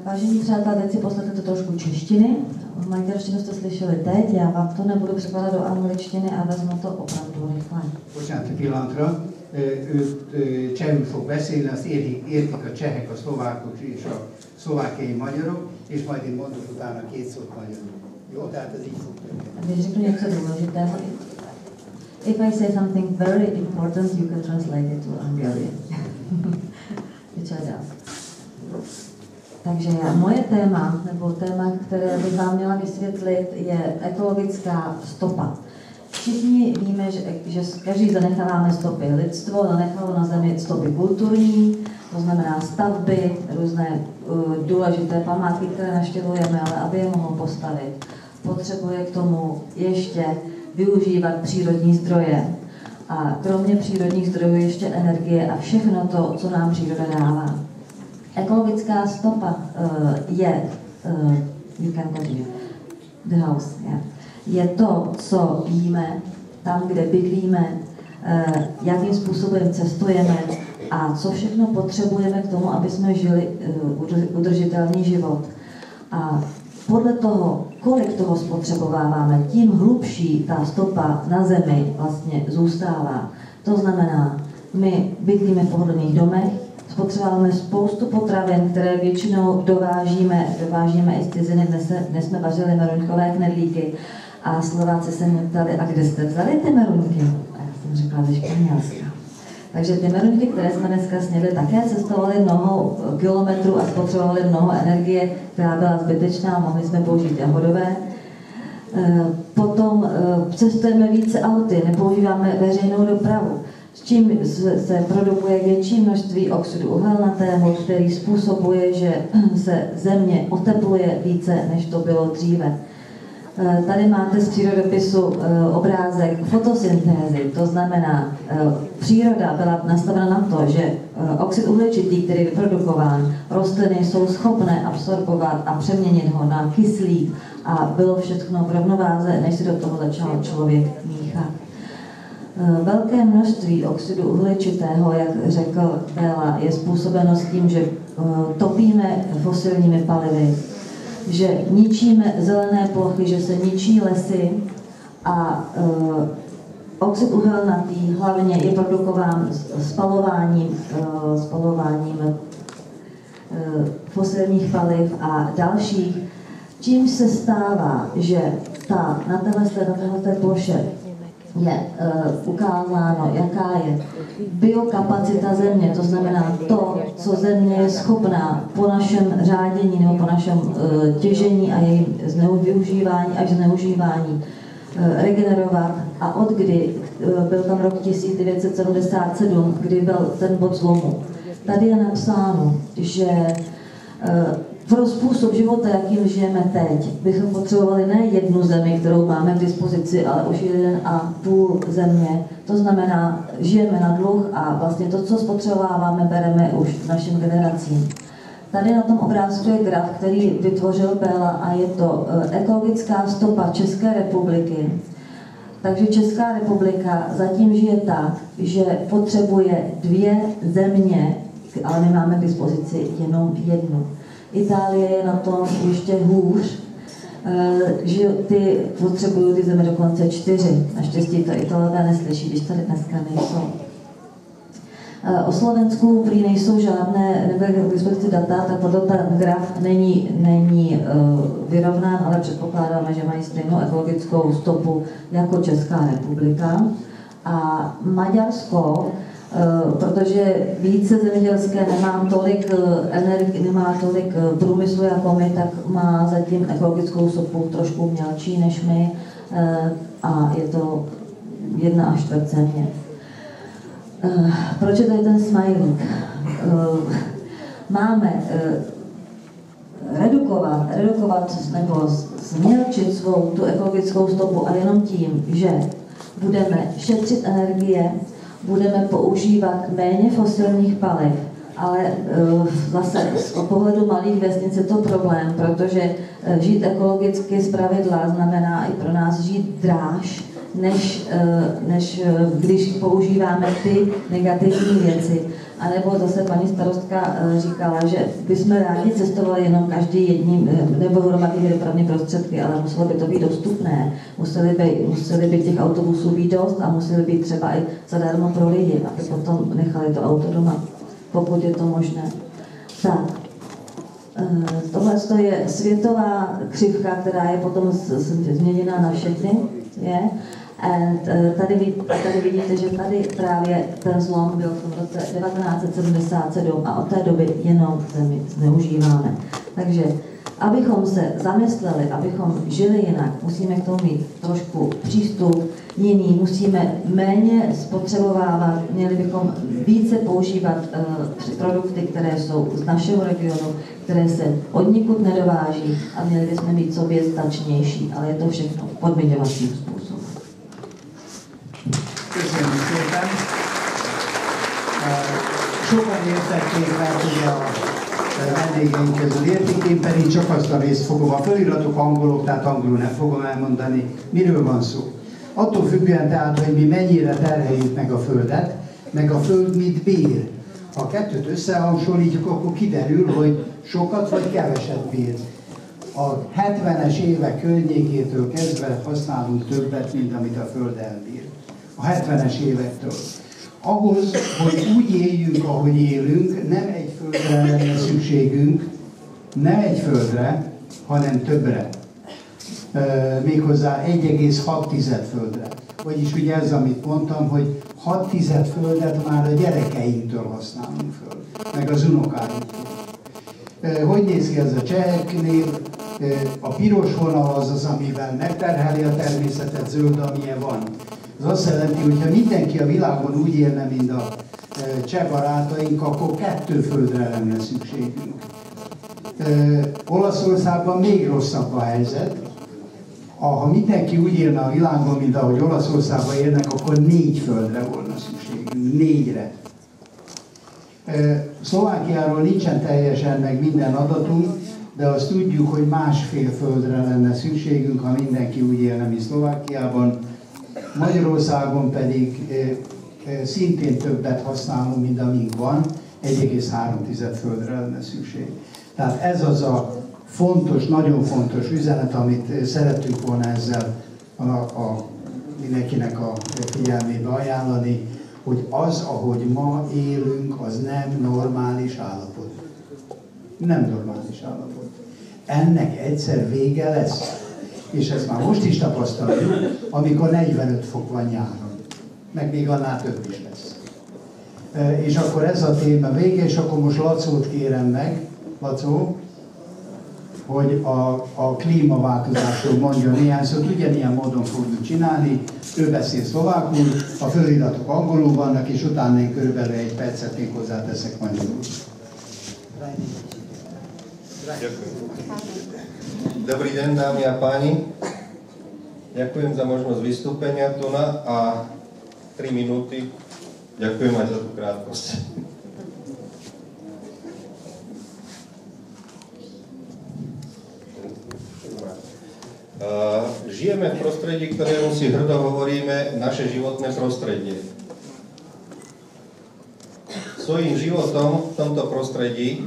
Vážení přátelé, teď si poslechněte trošku češtiny. Maďarštinu jste slyšeli teď, já vám to nebudu překládat do angličtiny a vezmu to opravdu rychle. Bocsánat egy pillanatra, ő csehül fog beszélni, azt értik a csehek, a szlovákok és a szlovákiai magyarok, és majd én mondok utána két szót magyarul. Jó, tehát ez így fog történni. Když řeknu něco důležitého, if I say something very important, you can translate it to Hungarian. Which I do. Takže moje téma, nebo téma, které bych vám měla vysvětlit, je ekologická stopa. Všichni víme, že každý zanecháváme stopy. Lidstvo zanechalo na zemi stopy kulturní, to znamená stavby, různé důležité památky, které navštěvujeme, ale aby je mohlo postavit, potřebuje k tomu ještě využívat přírodní zdroje. A kromě přírodních zdrojů ještě energie a všechno to, co nám příroda dává. Ekologická stopa you can continue, the house, yeah. Je to, co víme, tam, kde bydlíme, jakým způsobem cestujeme a co všechno potřebujeme k tomu, aby jsme žili udržitelný život. A podle toho, kolik toho spotřebováváme, tím hlubší ta stopa na zemi vlastně zůstává. To znamená, my bydlíme v pohodlných domech, spotřebováváme spoustu potravin, které většinou dovážíme i z ciziny. Dnes jsme vařili meruňkové knedlíky a Slováci se mě ptali, a kde jste vzali ty meruňky? A já jsem řekla, ze Španělska. Takže ty meruňky, které jsme dneska snědli, také cestovaly mnoho kilometrů a spotřebovaly mnoho energie, která byla zbytečná, mohli jsme použít jahodové. Potom cestujeme více auty, nepoužíváme veřejnou dopravu, s čím se produkuje větší množství oxidu uhelnatého, který způsobuje, že se země otepluje více, než to bylo dříve. Tady máte z přírodopisu obrázek fotosyntézy, to znamená, příroda byla nastavena na to, že oxid uhličitý, který je vyprodukován, rostliny jsou schopné absorbovat a přeměnit ho na kyslík a bylo všechno v rovnováze, než se do toho začal člověk míchat. Velké množství oxidu uhličitého, jak řekl Béla, je způsobeno s tím, že topíme fosilními palivy, že ničíme zelené plochy, že se ničí lesy a oxid uhelnatý hlavně je produkován spalováním fosilních paliv a dalších, čím se stává, že na této ploše je ukázáno, jaká je biokapacita země, to znamená to, co země je schopná po našem řádění nebo po našem těžení a jejím využívání až zneužívání regenerovat a od kdy byl tam rok 1977, kdy byl ten bod zlomu. Tady je napsáno, že pro způsob života, jakým žijeme teď, bychom potřebovali ne jednu zemi, kterou máme k dispozici, ale už 1,5 země. To znamená, žijeme na dluh a vlastně to, co spotřebováváme, bereme už našim generacím. Tady na tom obrázku je graf, který vytvořil Béla a je to ekologická stopa České republiky. Takže Česká republika zatím žije tak, že potřebuje 2 země, ale my máme k dispozici jenom jednu. Itálie je na tom ještě hůř, že potřebují ty země dokonce 4. Naštěstí to Italové neslyší, když tady dneska nejsou. O Slovensku prý nejsou žádné, nebyly k dispozici data, tak proto ten graf není vyrovnán, ale předpokládáme, že mají stejnou ekologickou stopu jako Česká republika. A Maďarsko, protože více zemědělské nemá tolik energie, nemá tolik průmyslu jako my, tak má zatím ekologickou stopu trošku mělčí než my a je to 1/4 země. Proč je tady ten smajlík? Máme redukovat nebo změlčit svou tu ekologickou stopu a jenom tím, že budeme šetřit energie, budeme používat méně fosilních paliv, ale zase z pohledu malých vesnic je to problém, protože žít ekologicky zpravidla znamená i pro nás žít dráž, než když používáme ty negativní věci. A nebo zase paní starostka říkala, že bychom rádi cestovali jenom každý jedním nebo hromadnými dopravní prostředky, ale muselo by to být dostupné. Museli by těch autobusů být dost a museli být třeba i zadarmo pro lidi, aby potom nechali to auto doma, pokud je to možné. Tak, tohle je světová křivka, která je potom změněna na všechny. Tady vidíte, že tady právě ten zlom byl v roce 1977 a od té doby jenom zemi zneužíváme. Takže abychom se zamysleli, abychom žili jinak, musíme k tomu mít trošku přístup jiný, musíme méně spotřebovávat, měli bychom více používat produkty, které jsou z našeho regionu, které se odnikud nedováží a měli bychom být soběstačnější, ale je to všechno podmiňovacím způsobem. Köszönjük szépen! Sokan értették, mert ugye a vendégeink közül értik, én pedig csak azt a részt fogom. A feliratok angolok, tehát angolul nem fogom elmondani. Miről van szó? Attól függően tehát, hogy mi mennyire terheljük meg a Földet, meg a Föld mit bír. Ha a kettőt összehasonlítjuk, akkor kiderül, hogy sokat vagy keveset bír. A 70-es évek környékétől kezdve használunk többet, mint amit a Föld elbír. A 70-es évektől. Ahhoz, hogy úgy éljünk, ahogy élünk, nem egy földre lenne szükségünk, nem egy földre, hanem többre. Méghozzá 1,6 földre. Vagyis ugye ez, amit mondtam, hogy 6 földet már a gyerekeinktől használunk föl, meg az unokáinktól. Hogy néz ki ez a cseheknél? A piros vonal az, amivel megterheli a természetet, zöld, amilyen van. Ez azt jelenti, hogy ha mindenki a világon úgy élne, mint a cseh barátaink, akkor 2 földre lenne szükségünk. Olaszországban még rosszabb a helyzet. Ha mindenki úgy élne a világon, mint ahogy Olaszországban élnek, akkor 4 földre volna szükségünk. 4-re. Szlovákiáról nincsen teljesen meg minden adatunk, de azt tudjuk, hogy 1,5 földre lenne szükségünk, ha mindenki úgy élne, mint Szlovákiában. Magyarországon pedig szintén többet használunk, mint amink van, 1,3 földre lenne szükség. Tehát ez az a fontos, nagyon fontos üzenet, amit szerettünk volna ezzel mindenkinek a figyelmébe ajánlani, hogy az, ahogy ma élünk, az nem normális állapot. Nem normális állapot. Ennek egyszer vége lesz. És ezt már most is tapasztaljuk, amikor 45 fok van nyáron. Meg még annál több is lesz. És akkor ez a téma vége, és akkor most Lacót kérem meg, Lacó, hogy a klímaváltozásról mondjon néhány szót, ugyanilyen módon fogjuk csinálni. Ő beszél szlovákul, a föliratok angolul vannak, és utána én körülbelül 1 percet még hozzáteszek magyarul. Dobrý deň, dámy a páni. Ďakujem za možnosť vystúpenia tu a 3 minúty. Ďakujem aj za tú krátkosť. Žijeme v prostredí, ktorému si hrdo hovoríme naše životné prostredie. Svojím životom v tomto prostredí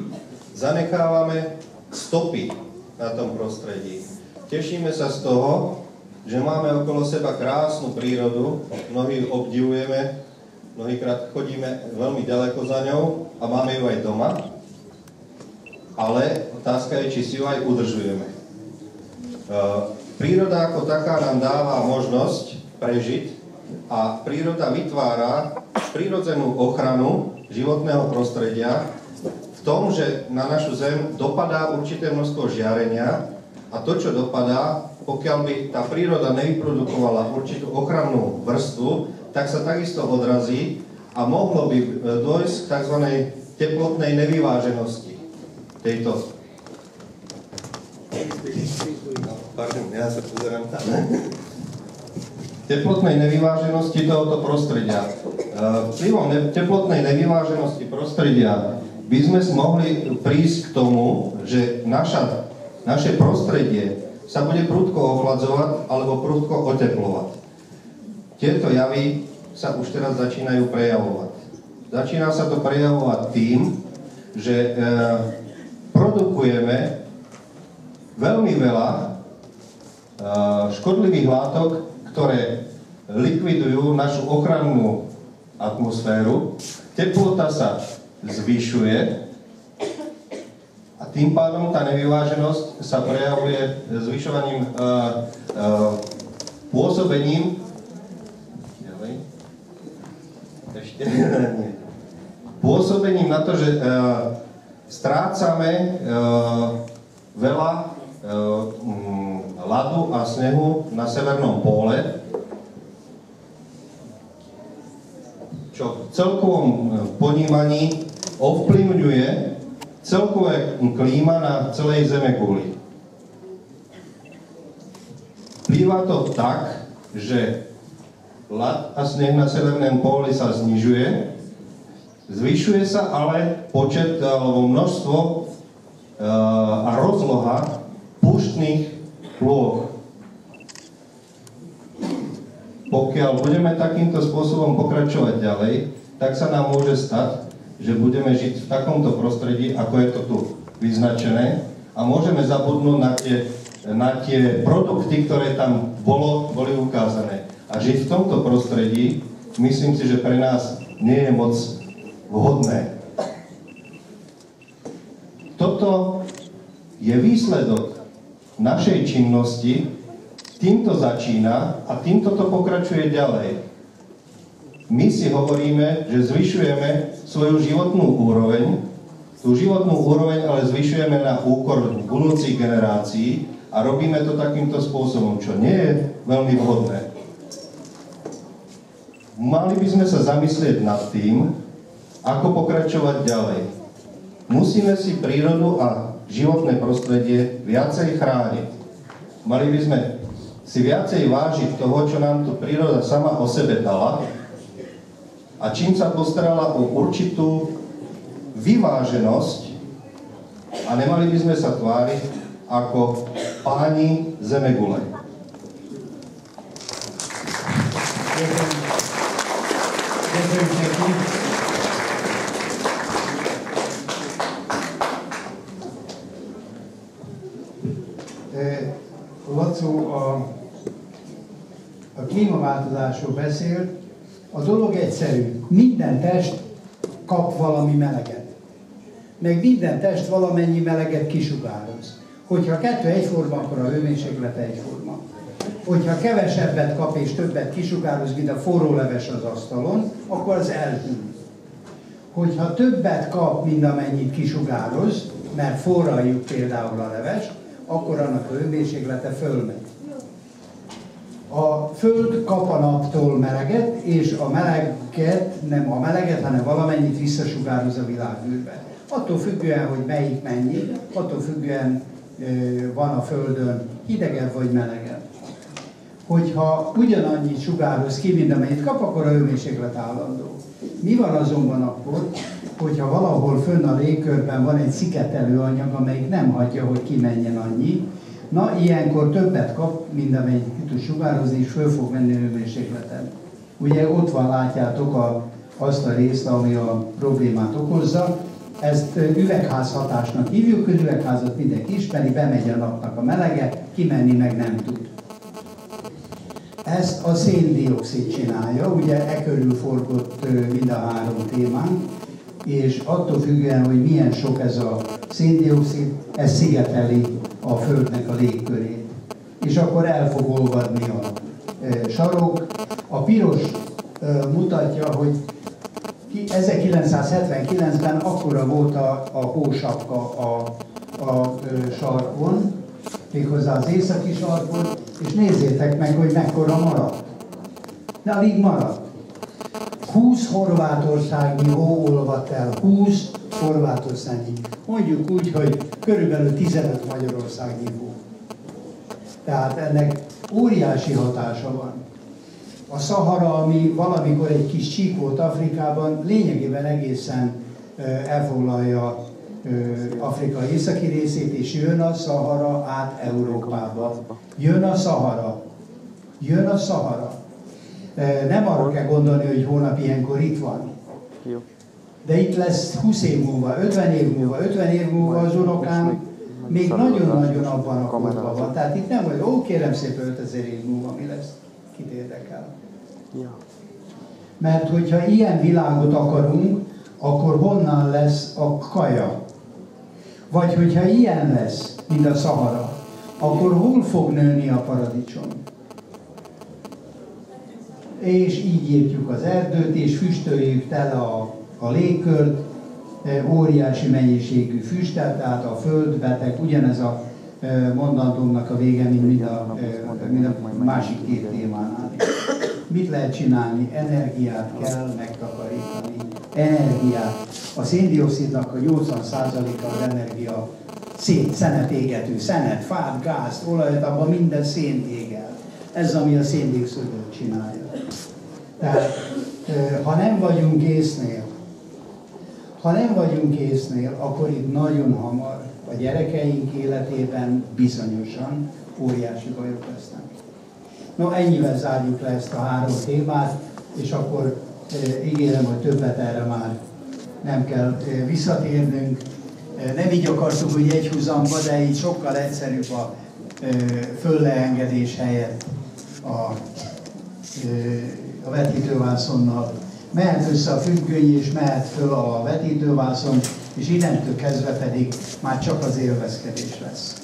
zanechávame stopy na tom prostredí. Tešíme sa z toho, že máme okolo seba krásnu prírodu, mnohí obdivujeme, mnohýkrát chodíme veľmi ďaleko za ňou a máme ju aj doma, ale otázka je, či si ju aj udržujeme. Príroda ako taká nám dáva možnosť prežiť a príroda vytvára prirodzenú ochranu životného prostredia v tom, že na našu Zem dopadá určité množstvo žiarenia a to, čo dopadá, pokiaľ by tá príroda nevyprodukovala určitú ochrannú vrstvu, tak sa takisto odrazí a mohlo by dôjsť k tzv. Teplotnej nevyváženosti tejto. Pardon, ja sa pozerám tam. Teplotnej nevyváženosti tohoto prostredia. Vplyvom teplotnej nevyváženosti prostredia by sme mohli prísť k tomu, že naše prostredie sa bude prudko ochladzovať alebo prudko oteplovať. tieto javy sa už teraz začínajú prejavovať. Začína sa to prejavovať tým, že produkujeme veľmi veľa škodlivých látok, ktoré likvidujú našu ochrannú atmosféru. Teplota sa zvyšuje a tým pádom tá nevyváženosť sa prejavuje zvyšovaním, pôsobením pôsobením na to, že strácame veľa ľadu a snehu na severnom póle, čo v celkovom ponímaní ovplyvňuje celkové klíma na celej zemeguli. Býva to tak, že ľad a sneh na severnom póli sa znižuje, zvyšuje sa ale počet alebo množstvo a rozloha púštnych plôch. Pokiaľ budeme takýmto spôsobom pokračovať ďalej, tak sa nám môže stať, že budeme žiť v takomto prostredí, ako je to tu vyznačené, a môžeme zabudnúť na tie produkty, ktoré tam boli ukázané. A žiť v tomto prostredí, myslím si, že pre nás nie je moc vhodné. Toto je výsledok našej činnosti, týmto začína a týmto to pokračuje ďalej. My si hovoríme, že zvyšujeme svoju životnú úroveň, tú životnú úroveň ale zvyšujeme na úkor budúcich generácií a robíme to takýmto spôsobom, čo nie je veľmi vhodné. Mali by sme sa zamyslieť nad tým, ako pokračovať ďalej. Musíme si prírodu a životné prostredie viacej chrániť. Mali by sme si viacej vážiť toho, čo nám tu príroda sama o sebe dala a čím sa postarala o určitú vyváženosť a nemali by sme sa tváriť ako páni zemegule. Ďakujem pekne. Laco a klímaváltozásról beszélt. A dolog egyszerű. Minden test kap valami meleget. Meg minden test valamennyi meleget kisugároz. Hogyha kettő egyforma, akkor a hőmérséklet egyforma. Hogyha kevesebbet kap és többet kisugároz, mint a forró leves az asztalon, akkor az elhűl. Hogyha többet kap, mint amennyit kisugároz, mert forraljuk például a levest, akkor annak a hőmérséklete fölmegy. A Föld kap a naptól meleget, és a meleget, nem a meleget, hanem valamennyit visszasugároz a világűrbe. Attól függően, hogy melyik mennyi, attól függően van a Földön hidegebb vagy melegebb. Hogyha ugyanannyit sugároz ki, mint amennyit kap, akkor a hőmérséklet állandó. Mi van azonban akkor, hogyha valahol fönn a légkörben van egy szigetelő anyag, amelyik nem hagyja, hogy kimenjen annyi, na ilyenkor többet kap, mint amennyit ki tud sugározni, és föl fog menni a hőmérsékleten. Ugye ott van, látjátok azt a részt, ami a problémát okozza. Ezt üvegházhatásnak hívjuk, az üvegházat mindenki ismeri, bemegy a napnak a melege, kimenni meg nem tud. Ezt a szén-dioxid csinálja, ugye körül forgott mind a három témánk, és attól függően, hogy milyen sok ez a szén-dioxid, ez szigeteli a Földnek a légkörét. És akkor el fog olvadni a sarok. A piros mutatja, hogy 1979-ben akkora volt a hósapka a sarkon, méghozzá az északi sarkon, és nézzétek meg, hogy mekkora maradt. De alig maradt. 20 Horvátországnyi hó olvadt el, 20 Horvátországnyi. Mondjuk úgy, hogy körülbelül 15 Magyarországnyi hó. Tehát ennek óriási hatása van. A Szahara, ami valamikor egy kis csík volt Afrikában, lényegében egészen elfoglalja Afrika északi részét, és jön a Szahara át Európába. Jön a Szahara. Jön a Szahara. Nem arra kell gondolni, hogy holnap ilyenkor itt van. De itt lesz 20 év múlva, 50 év múlva, 50 év múlva az unokám még nagyon-nagyon abban a korban van. Tehát itt nem, hogy kérem szépen 5000 év múlva mi lesz, kit érdekel. Mert hogyha ilyen világot akarunk, akkor honnan lesz a kaja? Vagy hogyha ilyen lesz, mint a Szahara, akkor hol fog nőni a paradicsom? És így írtjuk az erdőt, és füstöljük tele a légkört, óriási mennyiségű füstet, tehát a föld beteg, ugyanez a mondandómnak a vége, mint a másik két témánál. Mit lehet csinálni? Energiát kell megtakarítani. Energiát. A széndioxidnak a 80%-a az energia szenet égető. Szenet, fát, gázt, olajat, abban minden szént égel. Ez, ami a széndioxidot csinálja. Tehát, ha nem vagyunk észnél, akkor itt nagyon hamar a gyerekeink életében bizonyosan óriási bajok lesznek. No, ennyivel zárjuk le ezt a 3 témát, és akkor ígérem, hogy többet erre már nem kell visszatérnünk. Nem így akartuk, hogy egyhuzamba, de így sokkal egyszerűbb a föllleengedés helyett a vetítővászonnal. Mehet össze a függöny, és mehet föl a vetítővászon, és innentől kezdve pedig már csak az élvezkedés lesz.